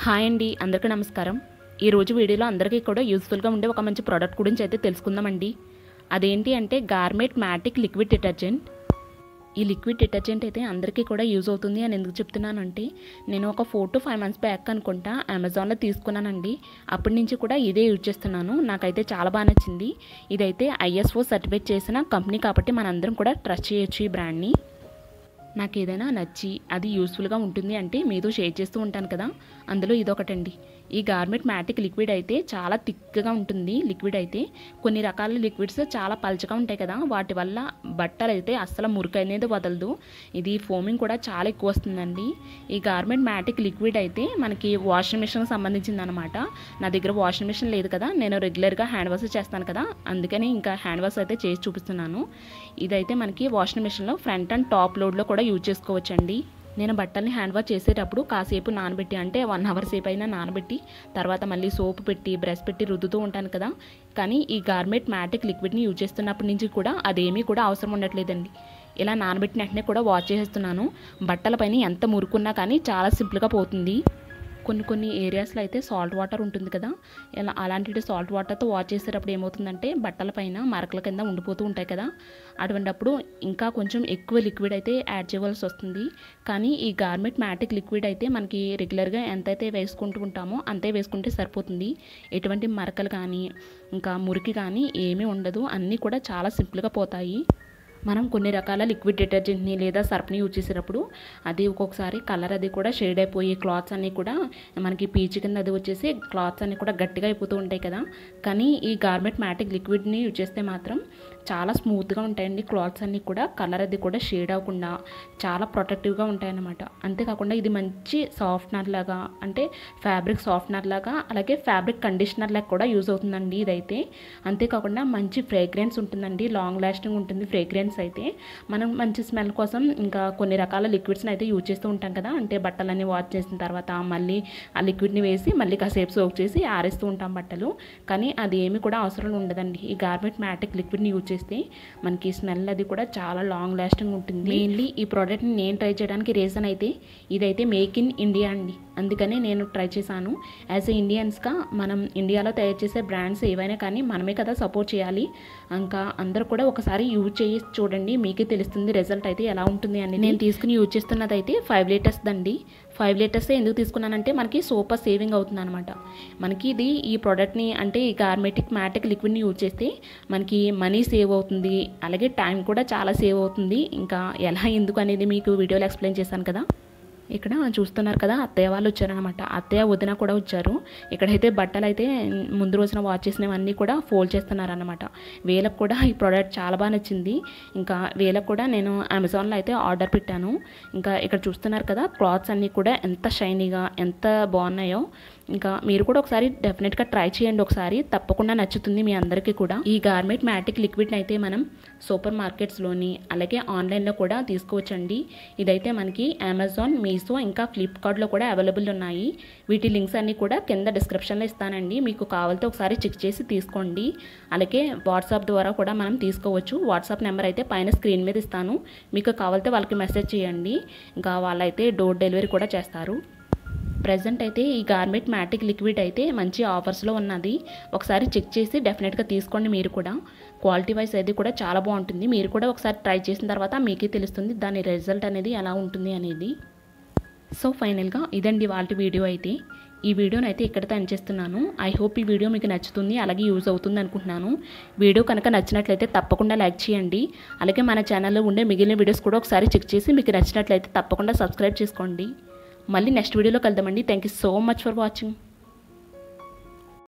Hi అండి, అందరికీ నమస్కారం. ఈరోజు వీడియోలో అందరికీ కూడా యూస్ఫుల్గా ఉండే ఒక మంచి ప్రోడక్ట్ గురించి అయితే తెలుసుకుందామండి. అదేంటి అంటే గార్మెంట్ మ్యాటిక్ లిక్విడ్ డిటర్జెంట్. ఈ లిక్విడ్ డిటర్జెంట్ అయితే అందరికీ కూడా యూజ్ అవుతుంది అని ఎందుకు చెప్తున్నానంటే, నేను ఒక 4 to 5 months బ్యాక్ అనుకుంటా అమెజాన్లో తీసుకున్నానండి. అప్పటి నుంచి కూడా ఇదే యూజ్ చేస్తున్నాను. నాకైతే చాలా బాగా నచ్చింది. ఇదైతే ISO సర్టిఫైడ్ చేసిన కంపెనీ కాబట్టి మనందరం కూడా ట్రస్ట్ చేయొచ్చు ఈ బ్రాండ్ని. నాకు ఏదైనా నచ్చి అది యూస్ఫుల్గా ఉంటుంది అంటే మీతో షేర్ చేస్తూ ఉంటాను కదా, అందులో ఇదొకటండి. ఈ గార్మెంట్ మ్యాటిక్ లిక్విడ్ అయితే చాలా థిక్గా ఉంటుంది. లిక్విడ్ అయితే కొన్ని రకాల లిక్విడ్స్ చాలా పల్చగా ఉంటాయి కదా, వాటి వల్ల బట్టలు అయితే అస్సలు మురికి అనేది వదలదు. ఇది ఫోమింగ్ కూడా చాలా ఎక్కువ వస్తుందండి. ఈ గార్మెంట్ మ్యాటిక్ లిక్విడ్ అయితే మనకి వాషింగ్ మిషన్కి సంబంధించింది అనమాట. నా దగ్గర వాషింగ్ మిషన్ లేదు కదా, నేను రెగ్యులర్గా హ్యాండ్ వాష్ చేస్తాను కదా, అందుకని ఇంకా హ్యాండ్ వాష్ అయితే చేసి చూపిస్తున్నాను. ఇదైతే మనకి వాషింగ్ మిషన్లో ఫ్రంట్ అండ్ టాప్ లోడ్లో కూడా యూజ్ చేసుకోవచ్చండి. నేను బట్టల్ని హ్యాండ్ వాష్ చేసేటప్పుడు కాసేపు నానబెట్టి, అంటే 1 hour సేపు అయినా నానబెట్టి తర్వాత మళ్ళీ సోప్ పెట్టి బ్రష్ పెట్టి రుద్దుతూ ఉంటాను కదా. కానీ ఈ గార్మెంట్ మ్యాటిక్ లిక్విడ్ని యూజ్ చేస్తున్నప్పటి నుంచి కూడా అదేమీ కూడా అవసరం ఉండట్లేదండి. ఇలా నానబెట్టిన వెంటనే కూడా వాష్ చేసేస్తున్నాను. బట్టలపైన ఎంత మురుకున్నా కానీ చాలా సింపుల్గా పోతుంది. కొన్ని ఏరియాస్లో అయితే సాల్ట్ వాటర్ ఉంటుంది కదా, ఇలా అలాంటి సాల్ట్ వాటర్తో వాష్ చేసేటప్పుడు ఏమవుతుందంటే బట్టల పైన మరకల కింద ఉండిపోతూ ఉంటాయి కదా, అటువంటిప్పుడు ఇంకా కొంచెం ఎక్కువ లిక్విడ్ అయితే యాడ్ చేయవలసి వస్తుంది. కానీ ఈ గార్మెంట్ మ్యాటిక్ లిక్విడ్ అయితే మనకి రెగ్యులర్గా ఎంతైతే వేసుకుంటూ ఉంటామో అంతే వేసుకుంటే సరిపోతుంది. ఎటువంటి మరకలు కానీ ఇంకా మురికి కానీ ఏమీ ఉండదు, అన్నీ కూడా చాలా సింపుల్గా పోతాయి. మనం కొన్ని రకాల లిక్విడ్ డిటర్జెంట్ని లేదా సర్ఫ్ని యూజ్ చేసేటప్పుడు అది ఒక్కొక్కసారి కలర్ అది కూడా షేడ్ అయిపోయి క్లాత్స్ అన్నీ కూడా మనకి పీచు కింద అది వచ్చేసి క్లాత్స్ అన్నీ కూడా గట్టిగా అయిపోతూ ఉంటాయి కదా. కానీ ఈ గార్మెంట్ మ్యాటిక్ లిక్విడ్ని యూజ్ చేస్తే మాత్రం చాలా స్మూత్గా ఉంటాయండి. క్లాత్స్ అన్నీ కూడా కలర్ అది కూడా షేడ్ అవ్వకుండా చాలా ప్రొటెక్టివ్గా ఉంటాయన్నమాట. అంతేకాకుండా ఇది మంచి సాఫ్ట్నర్ లాగా, అంటే ఫ్యాబ్రిక్ సాఫ్ట్నర్ లాగా, అలాగే ఫ్యాబ్రిక్ కండిషనర్ లాగా కూడా యూజ్ అవుతుందండి ఇదైతే. అంతేకాకుండా మంచి ఫ్రేగ్రెన్స్ ఉంటుందండి, లాంగ్ లాస్టింగ్ ఉంటుంది ఫ్రేగ్రెన్స్ అయితే. మనం మంచి స్మెల్ కోసం ఇంకా కొన్ని రకాల లిక్విడ్స్ని అయితే యూజ్ చేస్తూ ఉంటాం కదా, అంటే బట్టలన్నీ వాష్ చేసిన తర్వాత మళ్ళీ ఆ లిక్విడ్ని వేసి మళ్ళీ కాసేపు సోక్ చేసి ఆరేస్తూ ఉంటాం బట్టలు. కానీ అది ఏమి కూడా అవసరం ఉండదండి. ఈ గార్మెంట్ మ్యాటిక్ లిక్విడ్ని యూజ్ చేస్తే మనకి స్మెల్ అది కూడా చాలా లాంగ్ లాస్టింగ్ ఉంటుంది. మెయిన్లీ ఈ ప్రోడక్ట్ని నేను ట్రై చేయడానికి రీజన్ అయితే ఇదైతే మేక్ ఇన్ ఇండియా అండి, అందుకనే నేను ట్రై చేశాను. యాజ్ ఏ ఇండియన్స్గా మనం ఇండియాలో తయారు చేసే బ్రాండ్స్ ఏవైనా కానీ మనమే కదా సపోర్ట్ చేయాలి. ఇంకా అందరూ కూడా ఒకసారి యూజ్ చేసి చూడండి, మీకే తెలుస్తుంది రిజల్ట్ అయితే ఎలా ఉంటుంది అని. నేను తీసుకుని యూజ్ చేస్తున్నది అయితే 5 liters దండి. 5 liters ఎందుకు తీసుకున్నానంటే మనకి సూపర్ సేవింగ్ అవుతుంది అనమాట. మనకి ఇది ఈ ప్రోడక్ట్ని అంటే ఈ గార్మెంటిక్ మ్యాటిక్ లిక్విడ్ని యూజ్ చేస్తే మనకి మనీ సేవ్ అవుతుంది, అలాగే టైం కూడా చాలా సేవ్ అవుతుంది. ఇంకా ఎలా ఎందుకు అనేది మీకు వీడియోలో ఎక్స్ప్లెయిన్ చేశాను కదా. ఇక్కడ చూస్తున్నారు కదా, అత్తయ్య వాళ్ళు వచ్చారనమాట. అత్తయ్య వదిన కూడా వచ్చారు. ఇక్కడైతే బట్టలు అయితే ముందు రోజున వాష్ చేసినవన్నీ కూడా ఫోల్డ్ చేస్తున్నారనమాట. వీళ్ళకి కూడా ఈ ప్రోడక్ట్ చాలా బాగా నచ్చింది. ఇంకా వీళ్ళకి కూడా నేను అమెజాన్లో అయితే ఆర్డర్ పెట్టాను. ఇంకా ఇక్కడ చూస్తున్నారు కదా, క్లాత్స్ అన్నీ కూడా ఎంత షైనీగా ఎంత బాగున్నాయో. ఇంకా మీరు కూడా ఒకసారి డెఫినెట్గా ట్రై చేయండి, ఒకసారి తప్పకుండా నచ్చుతుంది మీ అందరికీ కూడా. ఈ గార్మెంట్ మ్యాటిక్ లిక్విడ్ని అయితే మనం సూపర్ మార్కెట్స్లోని అలాగే ఆన్లైన్లో కూడా తీసుకోవచ్చండి. ఇదైతే మనకి అమెజాన్, మీషో ఇంకా ఫ్లిప్కార్ట్లో కూడా అవైలబుల్ ఉన్నాయి. వీటి లింక్స్ అన్నీ కూడా కింద డిస్క్రిప్షన్లో ఇస్తానండి, మీకు కావాలితే ఒకసారి చెక్ చేసి తీసుకోండి. అలాగే వాట్సాప్ ద్వారా కూడా మనం తీసుకోవచ్చు. వాట్సాప్ నెంబర్ అయితే పైన స్క్రీన్ మీద ఇస్తాను, మీకు కావాలితే వాళ్ళకి మెసేజ్ చేయండి. ఇంకా వాళ్ళైతే డోర్ డెలివరీ కూడా చేస్తారు. ప్రజెంట్ అయితే ఈ గార్మెంట్ మ్యాటిక్ లిక్విడ్ అయితే మంచి ఆఫర్స్లో ఉన్నది, ఒకసారి చెక్ చేసి డెఫినెట్గా తీసుకోండి మీరు కూడా. క్వాలిటీ వైజ్ అయితే కూడా చాలా బాగుంటుంది. మీరు కూడా ఒకసారి ట్రై చేసిన తర్వాత మీకే తెలుస్తుంది దాని రిజల్ట్ అనేది ఎలా ఉంటుంది అనేది. సో ఫైనల్గా ఇదండి వాళ్ళ వీడియో అయితే. ఈ వీడియోని అయితే ఇక్కడితో ఎండ్ చేస్తున్నాను. ఐ హోప్ ఈ వీడియో మీకు నచ్చుతుంది, అలాగే యూజ్ అవుతుంది అనుకుంటున్నాను. వీడియో కనుక నచ్చినట్లయితే తప్పకుండా లైక్ చేయండి. అలాగే మన ఛానల్లో ఉండే మిగిలిన వీడియోస్ కూడా ఒకసారి చెక్ చేసి మీకు నచ్చినట్లయితే తప్పకుండా సబ్స్క్రైబ్ చేసుకోండి. మళ్ళీ నెక్స్ట్ వీడియోలో కలుద్దామండి. Thank you so much for watching.